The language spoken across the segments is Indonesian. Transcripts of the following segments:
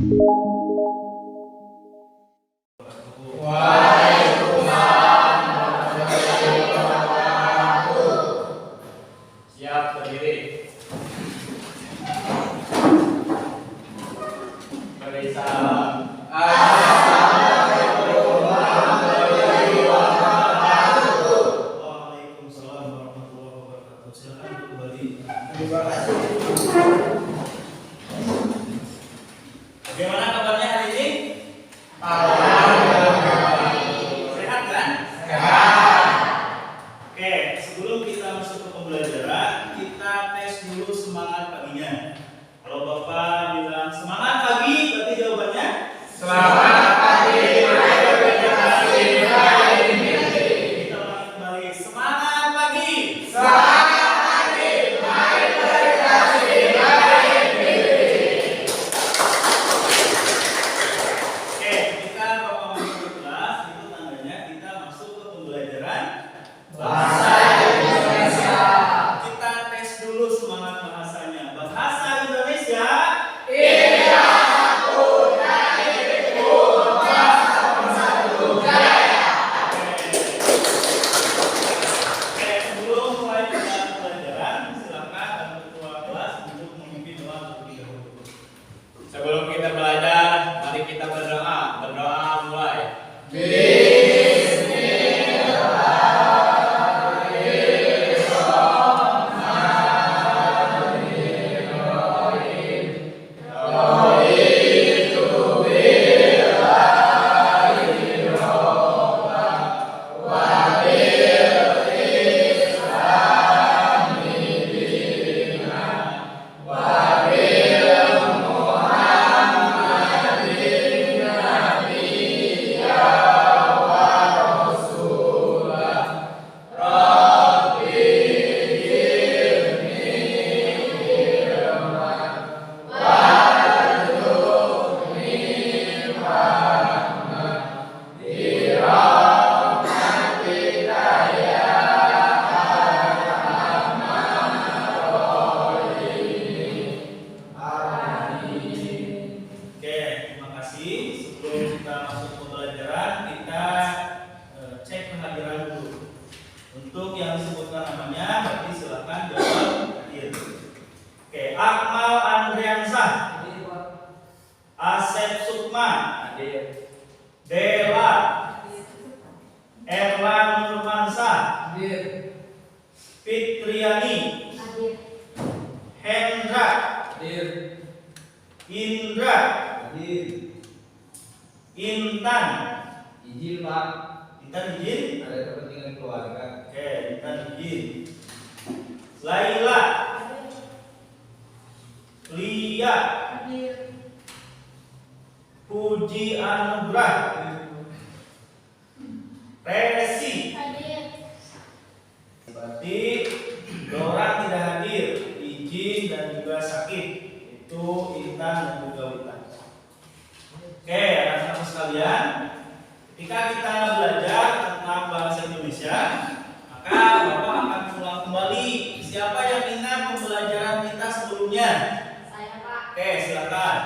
Waalaikumsalam warahmatullahi wabarakatuh. Siap berdiri. Beri salam. Assalamualaikum warahmatullahi wabarakatuh. Waalaikumsalam warahmatullahi wabarakatuh. Silakan kembali. Terima kasih. Bagaimana kabarnya hari ini? Sehat kan? Sehat. Oke, sebelum kita masuk ke pembelajaran, kita tes dulu semangat paginya. Kalau Bapak bilang semangat pagi, berarti jawabannya Selamat pagi. kita ulangi kembali. Semangat pagi. Selamat pagi. Mari berkreasi, mari berdiri. Oke, kita Bapak masuk ke kelas, itu tandanya kita masuk ke pembelajaran Bahasa Indonesia. Kita tes dulu semangat bahasanya. Bahasa Indonesia. Iya, aku dan diriku bersatu satu gaya. Oke, sebelum mulai kita pelajaran, silakan ketua kelas untuk memimpin doa terlebih dahulu. Sebelum kita belajar, mari kita berdoa. Berdoa mulai. Oke, terima kasih. Sebelum kita masuk ke pelajaran, kita cek kehadiran dulu. Untuk yang disebutkan namanya, berarti silakan jawab hadir. Oke, Akmal Andriansah, Asep Sukma, Dela, Erlan Nurmansah, Fitriani, Hendra, Indra, Intan, Izin Pak, Intan izin. ada kepentingan keluarga. Oke, Intan izin. Laila, Lia, Puji Anugrah, Resi. Berarti Dora tidak hadir, izin dan juga sakit. Itu Intan dan juga Wita. Oke, anak-anak sekalian, ketika kita belajar tentang bahasa Indonesia, maka Bapak akan ulang kembali. Siapa yang ingat pembelajaran kita sebelumnya? Saya Pak, Oke, silakan.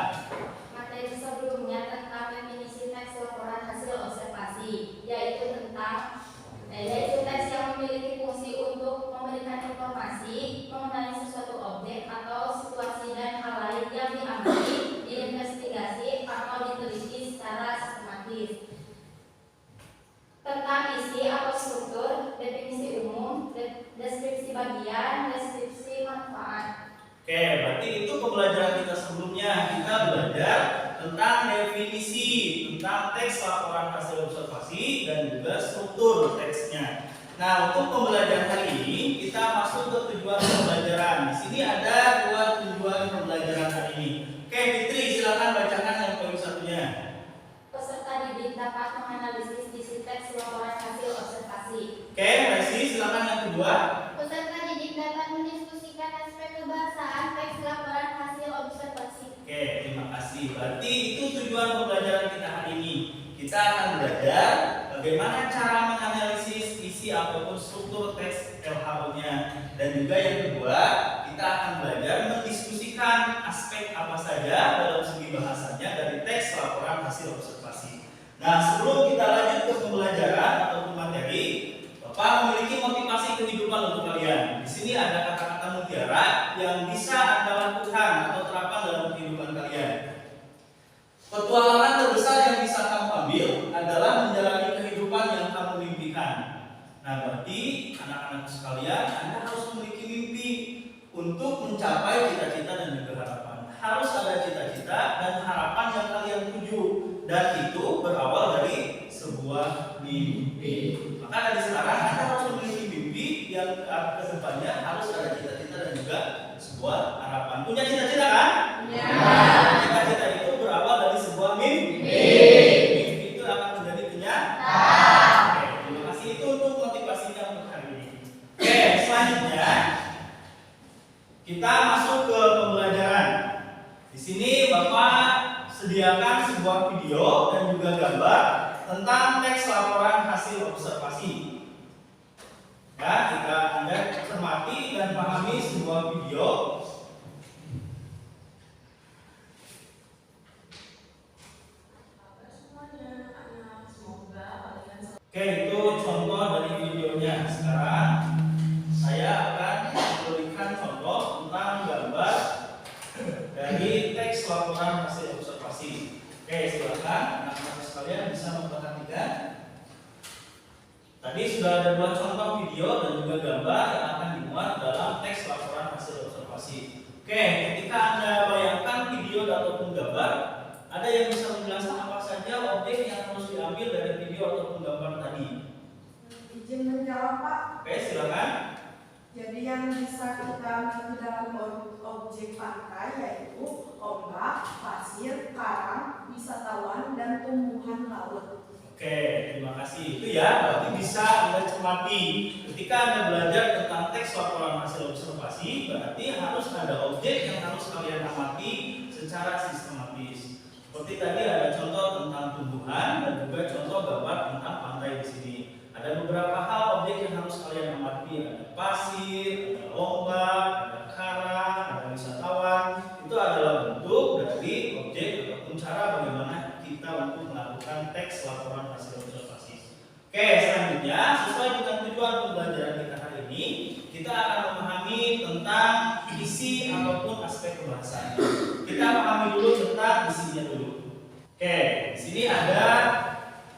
materi sebelumnya tentang definisi teks laporan hasil observasi, yaitu teks yang memiliki fungsi untuk memberikan informasi mengenai sesuatu objek atau situasi dan hal lain yang diamati, diinvestigasi atau diteliti secara sistematis. Tentang isi atau struktur, definisi umum, deskripsi bagian, deskripsi manfaat. Oke, berarti itu pembelajaran kita sebelumnya. Kita belajar tentang definisi, tentang teks laporan hasil observasi dan juga struktur teksnya. Nah, untuk pembelajaran hari ini kita masuk ke tujuan pembelajaran. Di sini ada dua tujuan pembelajaran hari ini. Oke, Fitri, silakan bacakan yang poin satunya. Peserta didik dapat menganalisis isi teks laporan hasil observasi. Oke, Resi, silakan yang kedua. Peserta didik dapat mendiskusikan aspek kebahasaan teks laporan hasil observasi. Oke, terima kasih. Berarti itu tujuan pembelajaran kita hari ini. Kita akan belajar bagaimana cara menganalisis isi ataupun struktur teks LHO-nya. Dan juga yang kedua, kita akan belajar mendiskusikan aspek apa saja dalam segi bahasanya dari teks laporan hasil observasi. Nah, sebelum kita lanjut ke pembelajaran atau materi, Bapak memiliki motivasi kehidupan untuk kalian. Di sini ada kata-kata mutiara yang bisa Anda lakukan atau terapkan dalam kehidupan kalian. Petualangan terbesar yang bisa kamu ambil adalah menjalani kehidupan yang kamu mimpikan. Nah, berarti anak-anak sekalian, Anda harus memiliki mimpi untuk mencapai cita-cita dan juga harapan. Harus ada cita-cita dan harapan yang kalian tuju, dan itu berawal dari sebuah mimpi. Maka dari sekarang Anda harus memiliki mimpi yang ke depannya harus ada cita-cita dan juga sebuah harapan. Punya cita-cita kan? Ya. Cita-cita itu berawal dari sebuah mimpi. Mimpi itu akan menjadi kenyataan. Oke, terima kasih itu untuk motivasinya untuk hari ini. Oke, selanjutnya kita masuk ke pembelajaran. Di sini Bapak sediakan sebuah video dan juga gambar tentang teks laporan hasil observasi. Ya, jika Anda cermati dan pahami sebuah video. Oke, itu contoh dari videonya. Sekarang saya akan memberikan contoh tentang gambar dari teks laporan hasil observasi. Oke, silakan anak-anak sekalian bisa memperhatikan. Tadi sudah ada dua contoh video dan juga gambar yang akan dimuat dalam teks laporan hasil observasi. Oke, ketika Anda bayangkan video ataupun gambar, ada yang bisa menjelaskan apa saja objek yang harus diambil dari video ataupun gambar tadi? Izin menjawab, Pak. Oke, silakan. Jadi yang bisa kita ambil ke dalam objek pantai yaitu ombak, pasir, karang, wisatawan, dan tumbuhan laut. Oke, terima kasih. Itu ya, berarti bisa Anda cermati. Ketika Anda belajar tentang teks laporan hasil observasi, berarti harus ada objek yang harus kalian amati secara sistematis. Seperti tadi ada contoh tentang tumbuhan dan juga contoh gambar tentang pantai di sini. Ada beberapa hal objek yang harus kalian amati. Ada pasir, ada ombak, ada karang, ada wisatawan. Itu adalah bentuk dari objek ataupun cara bagaimana kita untuk melakukan teks laporan hasil observasi. Oke, selanjutnya sesuai dengan tujuan pembelajaran kita hari ini, kita akan memahami tentang isi ataupun aspek kebahasaan. Kita pahami dulu tentang isinya dulu. Oke, di sini ada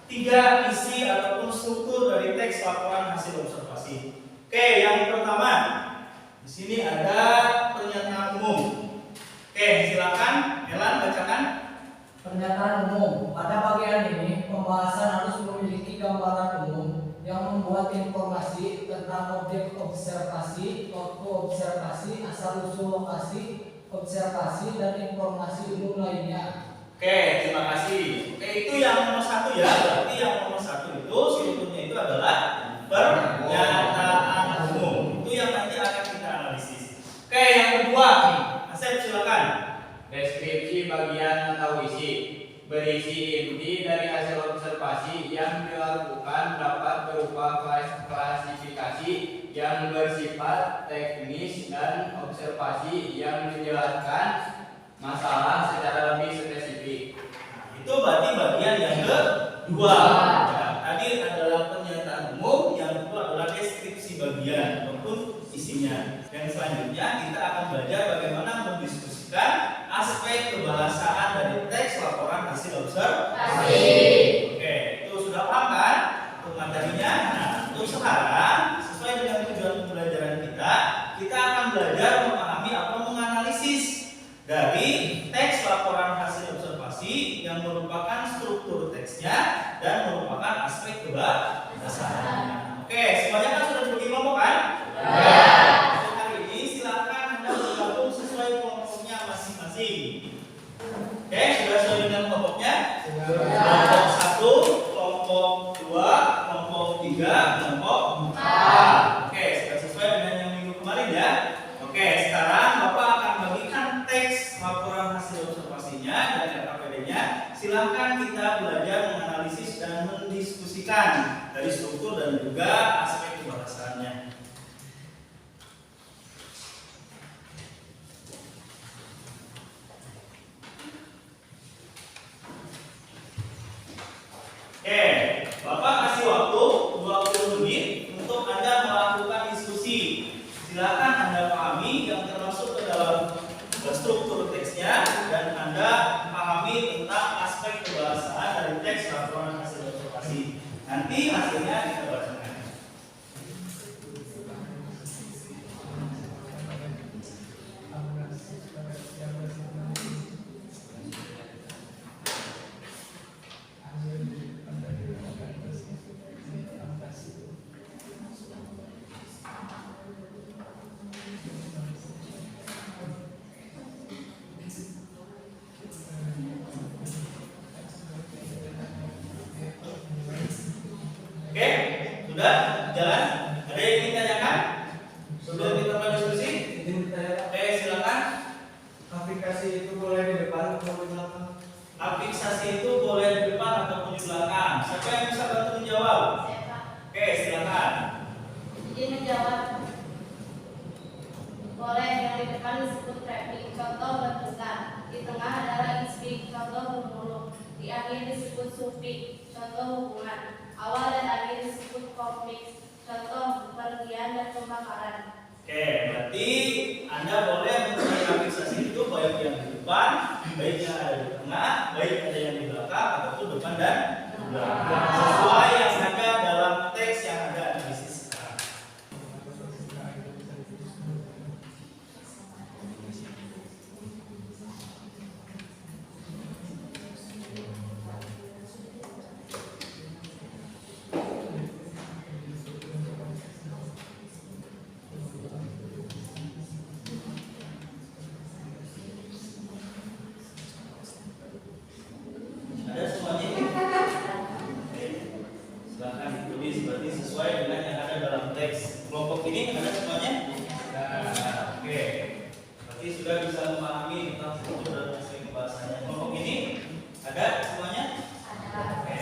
3 isi ataupun struktur dari teks laporan hasil observasi. Oke, yang pertama di sini ada pernyataan umum. Oke, silakan Elan bacakan. Pernyataan umum. Pada bagian ini, pembahasan harus memiliki gambaran umum yang membuat informasi tentang objek observasi, waktu observasi, asal-usul lokasi observasi, dan informasi umum lainnya. Oke, terima kasih. Oke, itu yang nomor 1 ya. Berarti yang nomor 1 itu strukturnya itu adalah pernyataan umum. Itu yang nanti akan kita analisis. Oke, yang kedua, Asep silakan. Deskripsi bagian atau isi. Berisi inti dari hasil observasi yang dilakukan dapat berupa klasifikasi yang bersifat teknis dan observasi yang menjelaskan masalah secara lebih spesifik. Nah, itu berarti bagian yang kedua. Ya, tadi adalah pernyataan umum, yang kedua adalah deskripsi bagian ataupun isinya. Dan selanjutnya kita akan belajar bagaimana mendiskusikan aspek kebahasaan dari teks laporan hasil observasi. Oke, itu sudah paham kan untuk materinya? Nah, untuk sekarang sesuai dengan tujuan pembelajaran kita akan belajar memahami atau menganalisis dari teks laporan hasil observasi yang merupakan struktur teksnya dan merupakan aspek kebahasaannya. Oke, semuanya kan sudah dibagi kelompok kan? Ya. Untuk hari ini silakan Anda bergabung sesuai kelompoknya masing-masing. Oke, sudah sesuai dengan kelompoknya? Kelompok 1, kelompok 2, kelompok 3, kelompok 4. Oke, sudah sesuai dengan yang minggu kemarin ya. Oke, sekarang Bapak akan bagikan teks laporan hasil observasinya dan LKPD-nya. Silahkan kita belajar menganalisis dan mendiskusikan dari struktur dan juga aspek kebahasaannya. Nanti hasilnya kita bacakan. Oke, sudah jalan? Ada yang ingin ditanyakan? Sebelum kita mulai diskusi? Oke, silakan. Aplikasi itu boleh di depan atau di belakang? Aplikasi itu boleh di depan ataupun di belakang. Siapa yang bisa bantu menjawab? Saya Pak. Oke, silakan. Izin menjawab. Boleh yang di depan disebut traffic, contoh bentukan. Di tengah adalah inspeak, contoh bermuluk. Di akhir disebut supik, contoh hubungan. Awal dan akhir disebut konflik, contoh pergian dan pembakaran. Oke, berarti Anda boleh mencari aplikasi itu baik yang di depan, baik yang ada di tengah, baik ada yang di belakang ataupun depan dan belakang. Sesuai yang ada dalam teks yang ada analisis sekarang. Ada semuanya? Oke. Silahkan ditulis berarti sesuai dengan yang ada dalam teks. Kelompok ini ada semuanya? Oke. Berarti sudah bisa memahami tentang struktur dan hasil pembahasannya. Kelompok ini ada semuanya? Oke.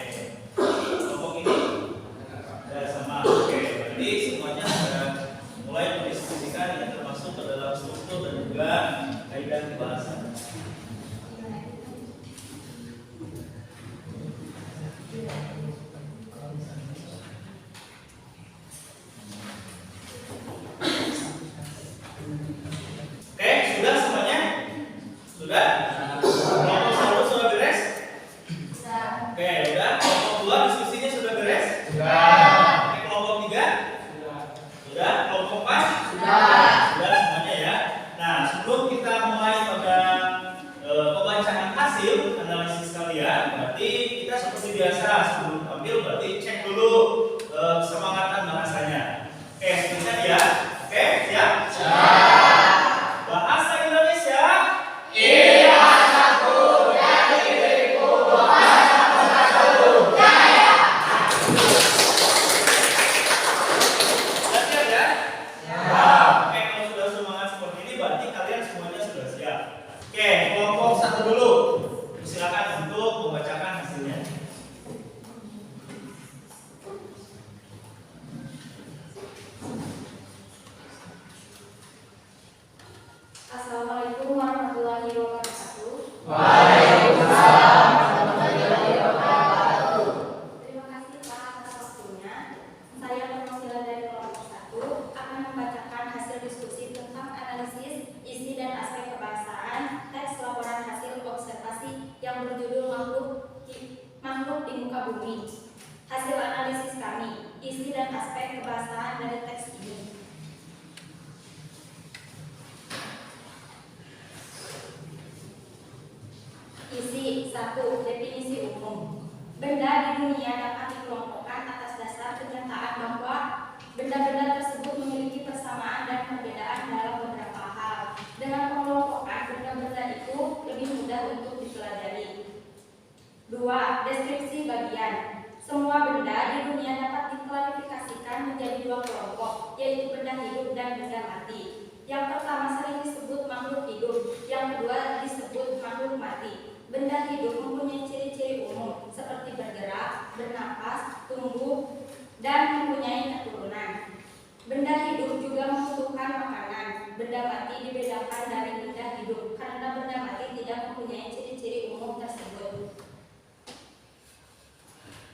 Kelompok ini ada sama. Oke. Berarti semuanya sudah mulai mendiskusikan yang termasuk ke dalam struktur dan juga kaidah pembahasan. Oke, sudah semuanya? Sudah? Kelompok satu sudah beres? Sudah. Oke, udah. Kelompok dua diskusinya sudah beres? Oke, kelompok tiga? Sudah. Kelompok empat? Sudah semuanya ya. Nah, sebelum kita mulai pada pembacaan hasil analisis kalian, berarti kita seperti biasa sebelum tampil berarti cek dulu kesemangatan bahasanya. Oke, siap ya? Oke, siap? Bahasa Indonesia. Sudah siap ya? Oke, kalau sudah semangat seperti ini berarti kalian semuanya sudah siap. Oke, kelompok satu dulu. Silakan untuk membacakan hasilnya. Assalamualaikum warahmatullahi wabarakatuh. Terima kasih Pak atas waktunya. Saya perwakilan dari kelompok 1 akan membacakan hasil diskusi tentang analisis isi dan aspek kebahasaan teks laporan hasil observasi yang berjudul makhluk di muka bumi. Hasil analisis kami, isi dan aspek kebahasaan dari teks ini. Isi 1. Definisi umum. Benda di dunia dapat dikelompokkan atas dasar kenyataan bahwa benda-benda tersebut memiliki persamaan dan perbedaan dalam beberapa hal. Dengan pengelompokan benda-benda itu lebih mudah untuk dipelajari. 2. Deskripsi bagian. Semua benda di dunia dapat diklasifikasikan menjadi 2 kelompok, yaitu benda hidup dan benda mati. Yang pertama sering disebut makhluk hidup, yang kedua disebut makhluk mati. Benda hidup mempunyai ciri-ciri umum seperti bergerak, bernapas, tumbuh, dan mempunyai keturunan. Benda hidup juga membutuhkan makanan. Benda mati dibedakan dari benda hidup karena benda mati tidak mempunyai ciri-ciri umum tersebut.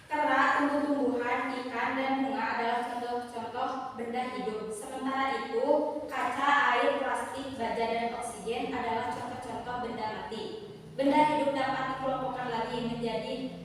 Kera, tumbuh-tumbuhan, ikan, dan bunga adalah contoh-contoh benda hidup. Sementara itu, kaca, air, plastik, baja, dan oksigen adalah contoh-contoh benda mati. Benda hidup dapat dikelompokkan lagi menjadi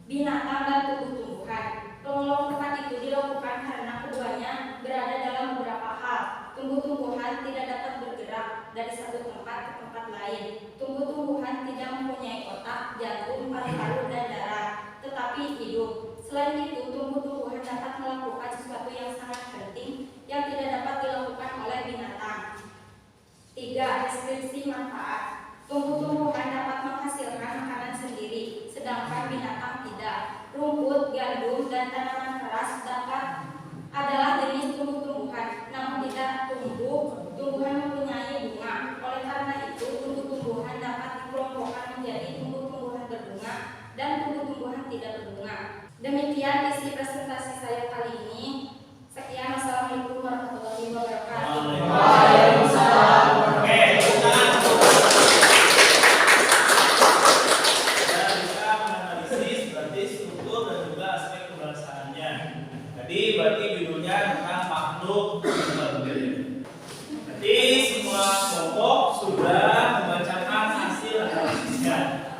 binatang dan tumbuh-tumbuhan. Pengelompokan itu dilakukan karena keduanya berada dalam beberapa hal. Tumbuh-tumbuhan tidak dapat bergerak dari satu tempat ke tempat lain. Tumbuh-tumbuhan tidak mempunyai otak, jantung, paru-paru, dan darah, tetapi hidup. Selain itu, tumbuh-tumbuhan dapat melakukan sesuatu yang sangat penting yang tidak dapat dilakukan oleh binatang. 3. Deskripsi manfaat. Tumbuh-tumbuhan dapat menghasilkan makanan sendiri, sedangkan binatang tidak. Rumput, gandum, dan tanaman keras adalah jenis tumbuh-tumbuhan, namun tidak tumbuhan mempunyai bunga. Oleh karena itu, tumbuh-tumbuhan dapat dikelompokkan menjadi tumbuh-tumbuhan berbunga dan tumbuh-tumbuhan tidak berbunga. Demikian isi presentasi saya kali ini. Sekian, wassalamualaikum warahmatullahi wabarakatuh. Waalaikumsalam. Oke, kita bisa menganalisis berarti struktur dan juga aspek kebahasaannya. Tadi berarti judulnya tentang makhluk hidup. Jadi semua kelompok sudah membacakan hasil analisisnya.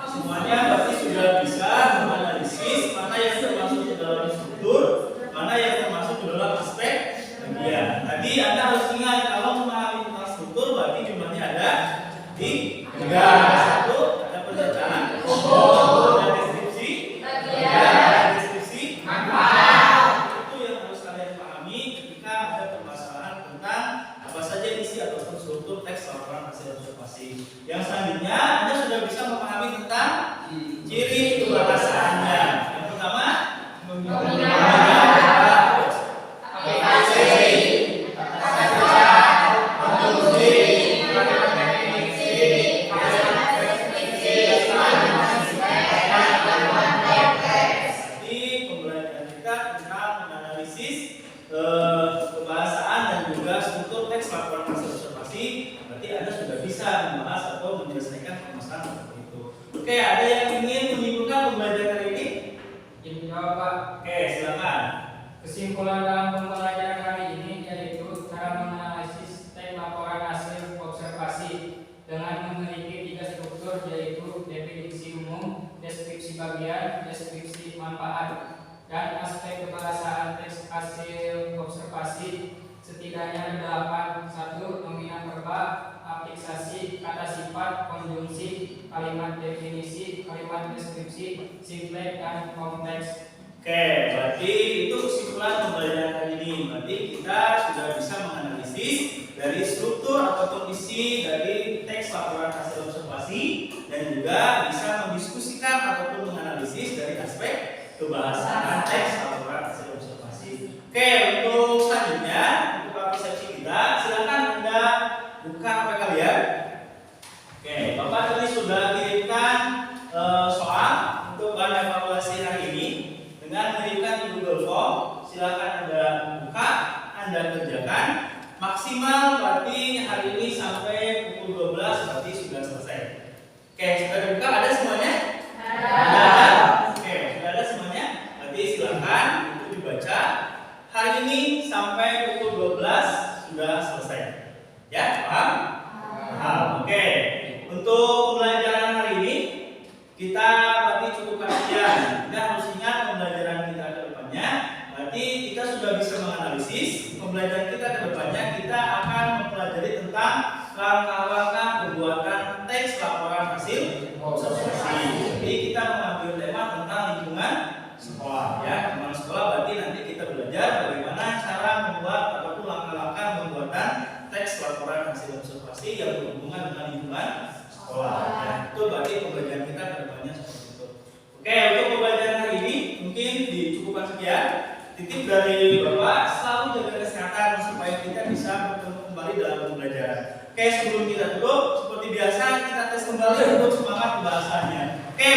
Semuanya berarti sudah bisa menganalisis mana yang termasuk di dalam struktur, mana yang termasuk di dalam aspek bagian. Tadi Anda harus ingat kalau memahami tentang struktur berarti jumlahnya ada 3. Satu, ada pernyataan, ada deskripsi, ada deskripsi manfaat. Itu yang harus kalian pahami ketika ada permasalahan tentang apa saja isi atau struktur teks laporan hasil observasi. Yang selanjutnya Anda sudah bisa memahami tentang ciri kebahasaannya. Yang pertama, kebahasaan dan juga struktur teks laporan hasil observasi, berarti Anda sudah bisa membahas atau menyelesaikan permasalahan seperti itu. Oke, ada yang ingin menyimpulkan pembelajaran hari ini? Ini jawab Pak. Oke, silakan. Kesimpulan dalam pembelajaran kali ini yaitu cara menganalisis teks laporan hasil observasi dengan memiliki 3 struktur, yaitu definisi umum, deskripsi bagian, deskripsi manfaat, dan aspek kebahasaan teks hasil observasi. Setidaknya 8. 1. Nominal verba, afiksasi, kata sifat, konjungsi, kalimat definisi, kalimat deskripsi, simpleks, dan kompleks. Oke, berarti itu kesimpulan pembelajaran hari ini. Berarti kita sudah bisa menganalisis dari struktur ataupun isi dari teks laporan hasil observasi dan juga bisa mendiskusikan ataupun menganalisis dari aspek kebahasaan teks laporan hasil observasi. Oke, untuk selanjutnya untuk persepsi kita, silakan Anda buka HP kalian. Oke, Bapak tadi sudah kirimkan soal untuk bahan evaluasi hari ini dengan mengirimkan di Google Form. Silakan Anda buka, Anda kerjakan. Maksimal berarti hari ini sampai pukul 12 berarti sudah selesai. Oke, sudah dibuka, ada semuanya? Ada. Oke, sudah ada semuanya. Berarti silakan itu dibaca. Hari ini sampai pukul 12 sudah selesai. Ya, paham? Paham. Oke. Untuk pembelajaran hari ini kita berarti cukupkan sekian. Kita harus ingat pembelajaran kita ke depannya. Berarti kita sudah bisa menganalisis. Pembelajaran kita ke depannya kita akan mempelajari tentang langkah-langkah pembuatan teks laporan hasil observasi. Jadi kita mengambil tema tentang lingkungan sekolah. Ya, lingkungan sekolah berarti nanti kita belajar bagaimana cara membuat ataupun langkah-langkah pembuatan teks laporan hasil observasi yang berhubungan dengan lingkungan sekolah. Ya, itu berarti pembelajaran kita ke depannya seperti itu. Oke, untuk pembelajaran hari ini mungkin dicukupkan sekian. Titip dari Bapak, selalu jaga kesehatan supaya kita bisa bertemu kembali dalam pembelajaran. Oke, sebelum kita tutup, seperti biasa kita tes kembali untuk semangat pembahasannya. Oke,